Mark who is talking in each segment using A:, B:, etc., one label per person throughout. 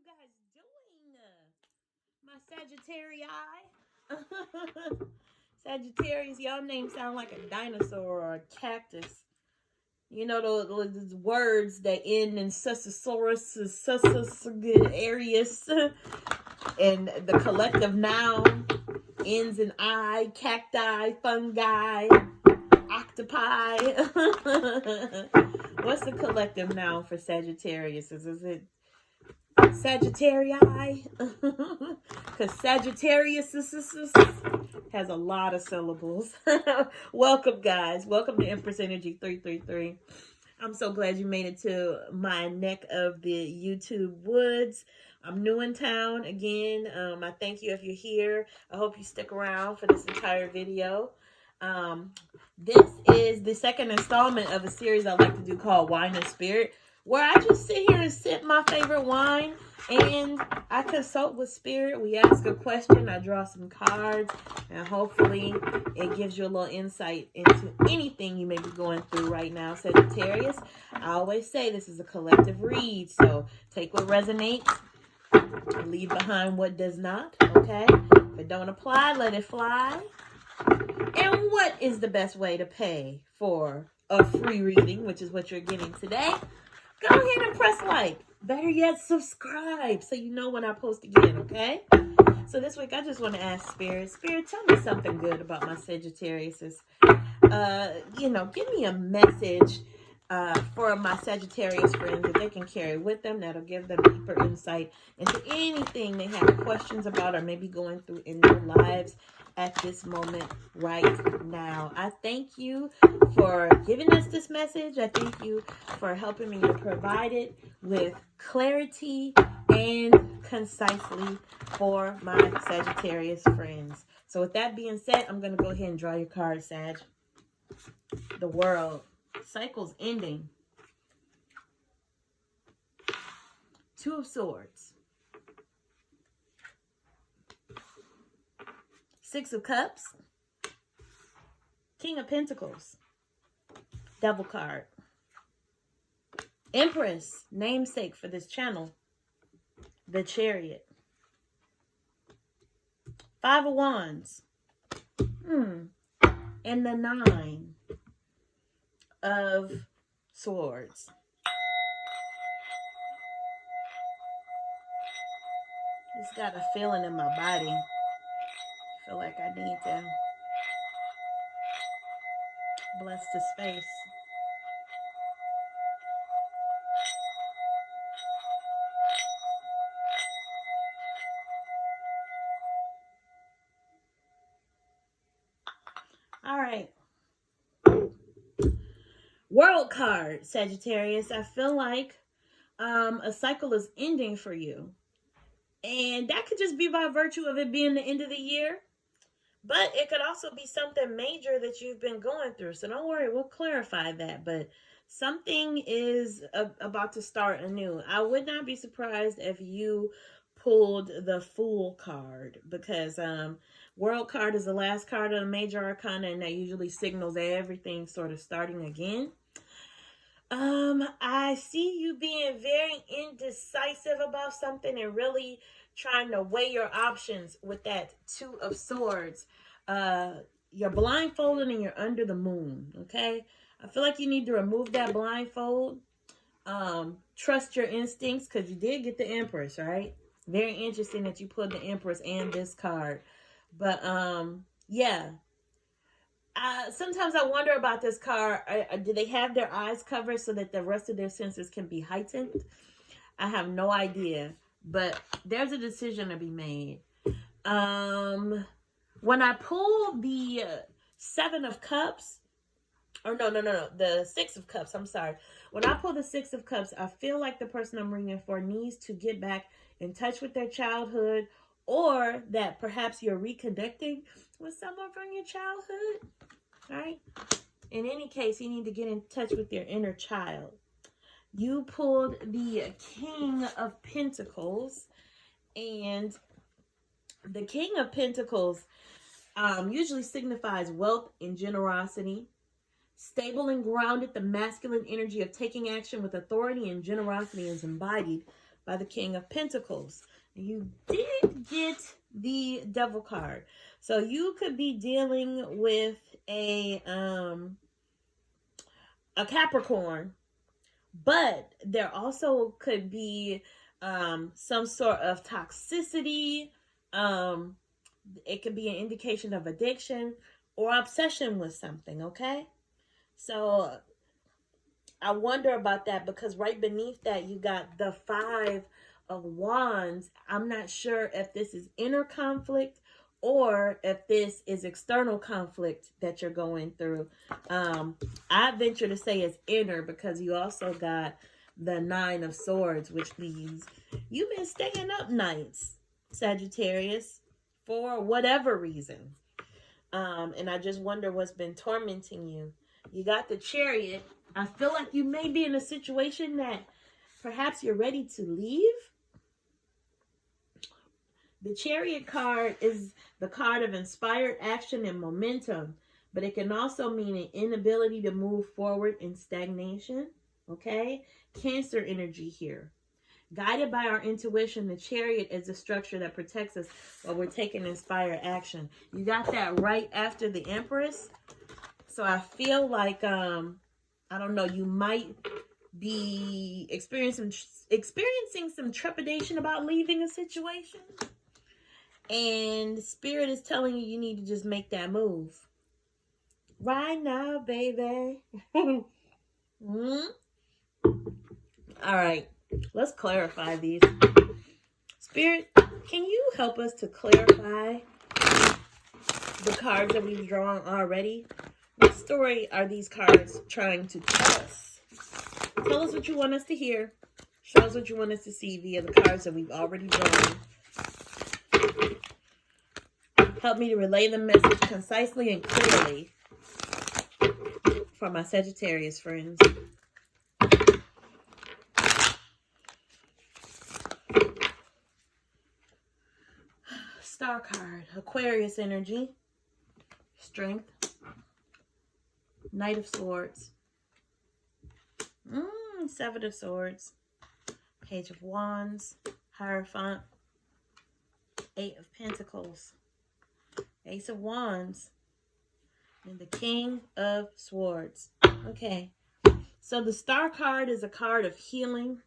A: guys doing? My Sagittarii? Sagittarius, y'all names sound like a dinosaur or a cactus. You know those words that end in susasaurus, Arius, and the collective noun ends in I, cacti, fungi, octopi. What's the collective noun for Sagittarius? Is it Sagittarii? Because Sagittarius has a lot of syllables. Welcome, guys. Welcome to Empress Energy 333. I'm so glad you made it to my neck of the YouTube woods. I'm new in town again. I thank you if you're here. I hope you stick around for this entire video. This is the second installment of a series I like to do called Wine and Spirit, where I just sit here and sip my favorite wine and I consult with spirit. We ask a question, I draw some cards, and hopefully it gives you a little insight into anything you may be going through right now, Sagittarius. I always say this is a collective read, so take what resonates, leave behind what does not, okay? If it don't apply, let it fly. And what is the best way to pay for a free reading, which is what you're getting today? Go ahead and press like. Better yet, subscribe so you know when I post again, okay? So this week, I just want to ask Spirit. Spirit, tell me something good about my Sagittarius. Give me a message for my Sagittarius friends that they can carry with them that'll give them deeper insight into anything they have questions about or maybe going through in their lives at this moment right now. I thank you for giving us this message. I thank you for helping me to provide it with clarity and concisely for my Sagittarius friends. So with that being said, I'm going to go ahead and draw your card, Sag. The World. Cycle's ending. Two of Swords. Six of Cups. King of Pentacles. Devil card. Empress, namesake for this channel. The Chariot. Five of Wands. And the Nine of Swords. Just got a feeling in my body. Feel like I need to bless the space. All right. World card, Sagittarius. I feel like a cycle is ending for you. And that could just be by virtue of it being the end of the year. But it could also be something major that you've been going through. So don't worry, we'll clarify that. But something is about to start anew. I would not be surprised if you pulled the Fool card, because World card is the last card of the major arcana, and that usually signals everything sort of starting again. I see you being very indecisive about something and really trying to weigh your options with that Two of Swords. You're blindfolded and you're under the moon, okay? I feel like you need to remove that blindfold. Trust your instincts, because you did get the Empress, right? Very interesting that you pulled the Empress and this card. But, yeah. Sometimes I wonder about this card. Do they have their eyes covered so that the rest of their senses can be heightened? I have no idea. But there's a decision to be made. When I pull the Seven of Cups, or no, the Six of Cups, I'm sorry. When I pull the Six of Cups, I feel like the person I'm reading for needs to get back in touch with their childhood, or that perhaps you're reconnecting with someone from your childhood, right? In any case, you need to get in touch with your inner child. You pulled the King of Pentacles, and the King of Pentacles usually signifies wealth and generosity. Stable and grounded, the masculine energy of taking action with authority and generosity is embodied by the King of Pentacles. You did get the Devil card. So you could be dealing with a Capricorn, but there also could be some sort of toxicity. It could be an indication of addiction or obsession with something, okay? So I wonder about that, because right beneath that you got the 5 of Wands. I'm not sure if this is inner conflict or if this is external conflict that you're going through. I venture to say it's inner, because you also got the 9 of Swords, which means you've been staying up nights, Sagittarius, for whatever reason. And I just wonder what's been tormenting you. You got the Chariot. I feel like you may be in a situation that perhaps you're ready to leave. The Chariot card is the card of inspired action and momentum, but it can also mean an inability to move forward in stagnation. Okay? Cancer energy here. Guided by our intuition, the Chariot is a structure that protects us while we're taking inspired action. You got that right after the Empress. So I feel like, I don't know, you might be experiencing some trepidation about leaving a situation. And Spirit is telling you need to just make that move. Right now, baby. All right. Let's clarify these. Spirit, can you help us to clarify the cards that we've drawn already? What story are these cards trying to tell us? Tell us what you want us to hear. Show us what you want us to see via the cards that we've already drawn. Help me to relay the message concisely and clearly for my Sagittarius friends. Star card, Aquarius energy, strength, Knight of Swords, 7 of Swords, Page of Wands, Hierophant, 8 of Pentacles, Ace of Wands, and the King of Swords. Okay, so the Star card is a card of healing.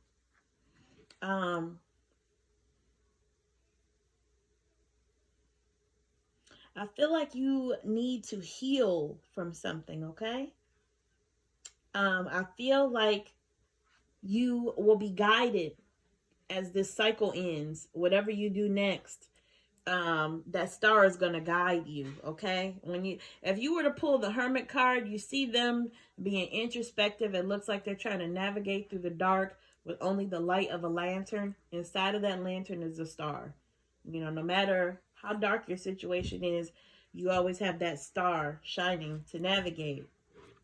A: I feel like you need to heal from something, okay? I feel like you will be guided as this cycle ends. Whatever you do next, that star is going to guide you, okay? If you were to pull the Hermit card, you see them being introspective. It looks like they're trying to navigate through the dark with only the light of a lantern. Inside of that lantern is a star. You know, no matter how dark your situation is, you always have that star shining to navigate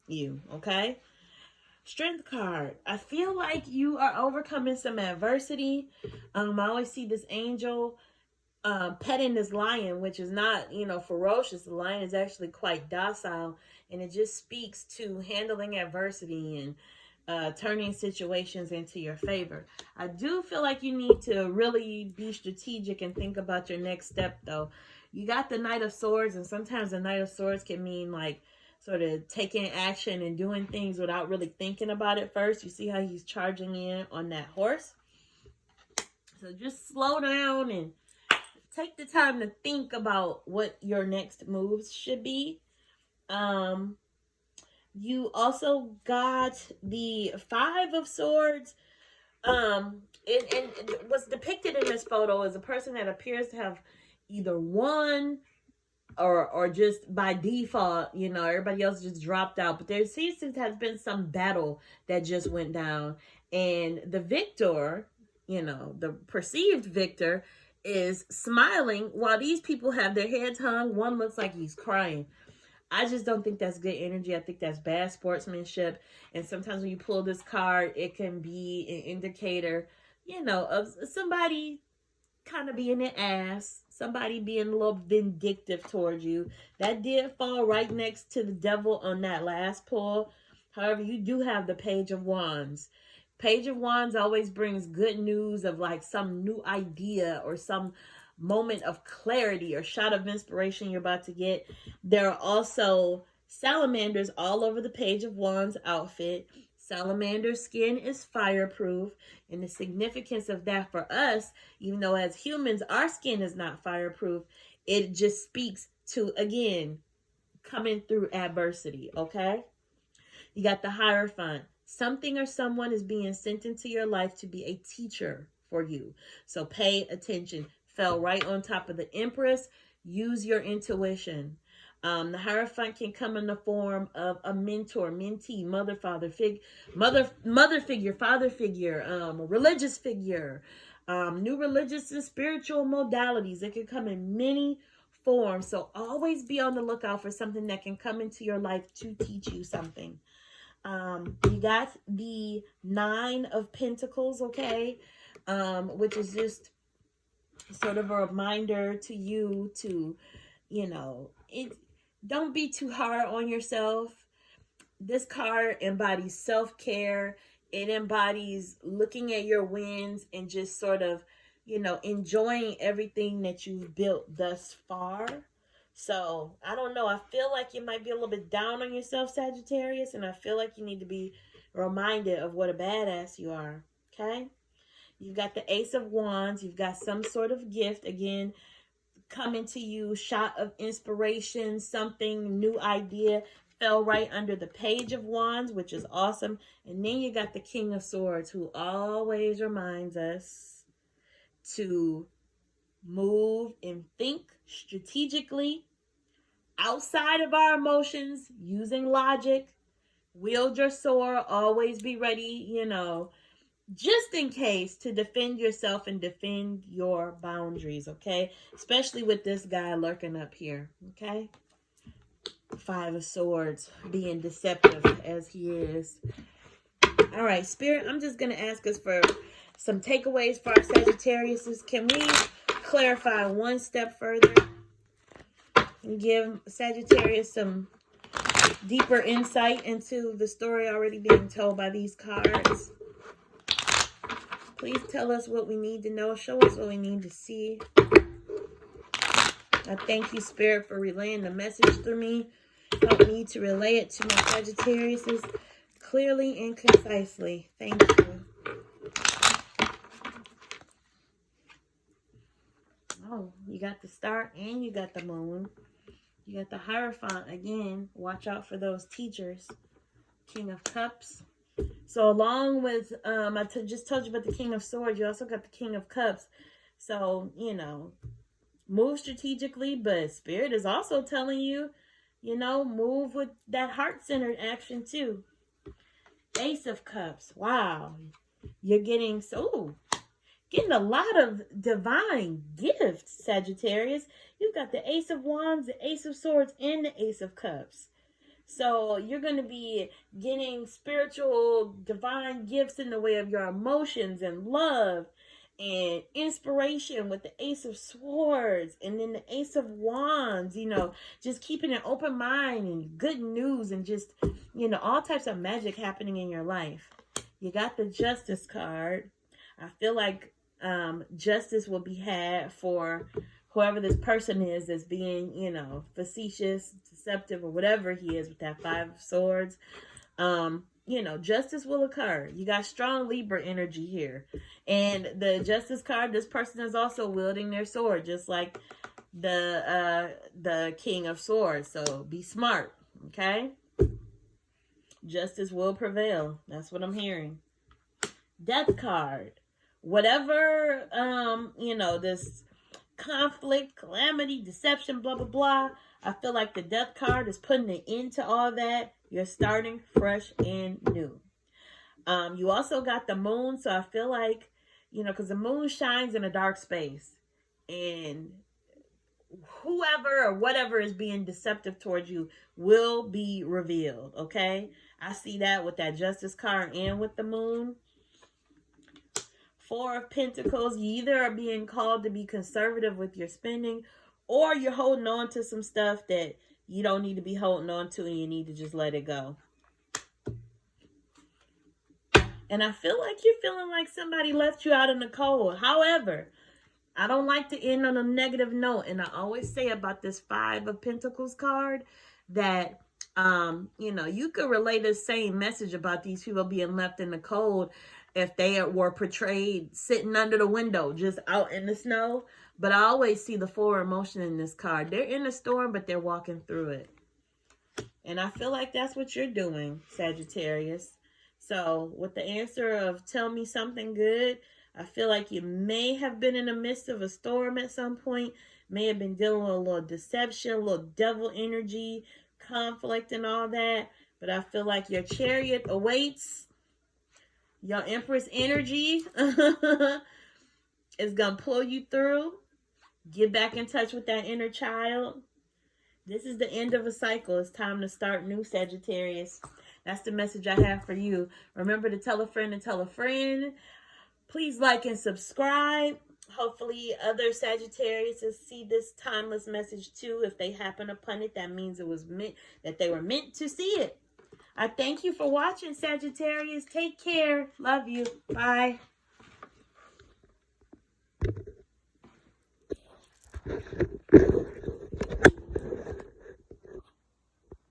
A: you, okay? Strength card. I feel like you are overcoming some adversity. I always see this angel petting this lion, which is not, ferocious. The lion is actually quite docile, and it just speaks to handling adversity and turning situations into your favor. I do feel like you need to really be strategic and think about your next step, though. You got the Knight of Swords, and sometimes the Knight of Swords can mean like sort of taking action and doing things without really thinking about it first. You see how he's charging in on that horse? So just slow down and take the time to think about what your next moves should be. You also got the 5 of Swords. And what's depicted in this photo is a person that appears to have either won or just by default, everybody else just dropped out. But there seems to have been some battle that just went down. And the victor, the perceived victor, is smiling while these people have their heads hung. One looks like he's crying. I just don't think that's good energy. I think that's bad sportsmanship. And sometimes when you pull this card, it can be an indicator, of somebody kind of being an ass, somebody being a little vindictive towards you. That did fall right next to the devil on that last pull. However, you do have the Page of Wands. Page of Wands always brings good news of like some new idea or some moment of clarity or shot of inspiration you're about to get. There are also salamanders all over the Page of Wands outfit. Salamander skin is fireproof, and the significance of that for us, even though as humans our skin is not fireproof, it just speaks to, again, coming through adversity. Okay, you got the Hierophant. Something or someone is being sent into your life to be a teacher for you. So pay attention. Fell right on top of the Empress. Use your intuition. The Hierophant can come in the form of a mentor, mentee, mother, father, mother figure, father figure, a religious figure, new religious and spiritual modalities. It can come in many forms. So always be on the lookout for something that can come into your life to teach you something. You got the Nine of Pentacles, okay, which is just sort of a reminder to you to, don't be too hard on yourself. This card embodies self-care. It embodies looking at your wins and just sort of, enjoying everything that you've built thus far. So, I don't know. I feel like you might be a little bit down on yourself, Sagittarius, and I feel like you need to be reminded of what a badass you are, okay? You've got the Ace of Wands. You've got some sort of gift, again, coming to you, shot of inspiration, something, new idea, fell right under the Page of Wands, which is awesome. And then you got the King of Swords, who always reminds us to move and think strategically outside of our emotions, using logic. Wield your sword, always be ready, just in case, to defend yourself and defend your boundaries, okay? Especially with this guy lurking up here, okay? Five of Swords, being deceptive as he is. All right, Spirit, I'm just going to ask us for some takeaways for our Sagittariuses. Can we clarify one step further and give Sagittarius some deeper insight into the story already being told by these cards? Please tell us what we need to know. Show us what we need to see. I thank you, Spirit, for relaying the message through me. Help me to relay it to my Sagittariuses clearly and concisely. Thank you. Oh, you got the Star and you got the Moon. You got the Hierophant again. Watch out for those teachers. King of Cups. So along with, I just told you about the King of Swords, you also got the King of Cups. So, move strategically, but Spirit is also telling you, move with that heart-centered action too. Ace of Cups. Wow. You're getting a lot of divine gifts, Sagittarius. You've got the Ace of Wands, the Ace of Swords, and the Ace of Cups. So you're going to be getting spiritual, divine gifts in the way of your emotions and love and inspiration with the Ace of Swords and then the Ace of Wands, just keeping an open mind and good news and just, all types of magic happening in your life. You got the Justice card. I feel like justice will be had for whoever this person is that's being, facetious, deceptive, or whatever he is with that Five of Swords. Justice will occur. You got strong Libra energy here. And the Justice card, this person is also wielding their sword, just like the King of Swords. So be smart, okay? Justice will prevail. That's what I'm hearing. Death card. Whatever, this conflict, calamity, deception, blah, blah, blah. I feel like the Death card is putting an end to all that. You're starting fresh and new. You also got the Moon. So I feel like, because the Moon shines in a dark space. And whoever or whatever is being deceptive towards you will be revealed, okay? I see that with that Justice card and with the Moon. Four of Pentacles. You either are being called to be conservative with your spending, or you're holding on to some stuff that you don't need to be holding on to and you need to just let it go. And I feel like you're feeling like somebody left you out in the cold. However, I don't like to end on a negative note. And I always say about this 5 of Pentacles card that, you know, you could relay the same message about these people being left in the cold if they were portrayed sitting under the window, just out in the snow. But I always see the 4 emotion in this card. They're in the storm, but they're walking through it. And I feel like that's what you're doing, Sagittarius. So with the answer of tell me something good, I feel like you may have been in the midst of a storm at some point. May have been dealing with a little deception, a little devil energy, conflict and all that. But I feel like your chariot awaits. Your Empress energy is going to pull you through. Get back in touch with that inner child. This is the end of a cycle. It's time to start new, Sagittarius. That's the message I have for you. Remember to tell a friend and tell a friend. Please like and subscribe. Hopefully other Sagittarius see this timeless message too. If they happen upon it, that means it was meant that they were meant to see it. I thank you for watching, Sagittarius. Take care. Love you. Bye.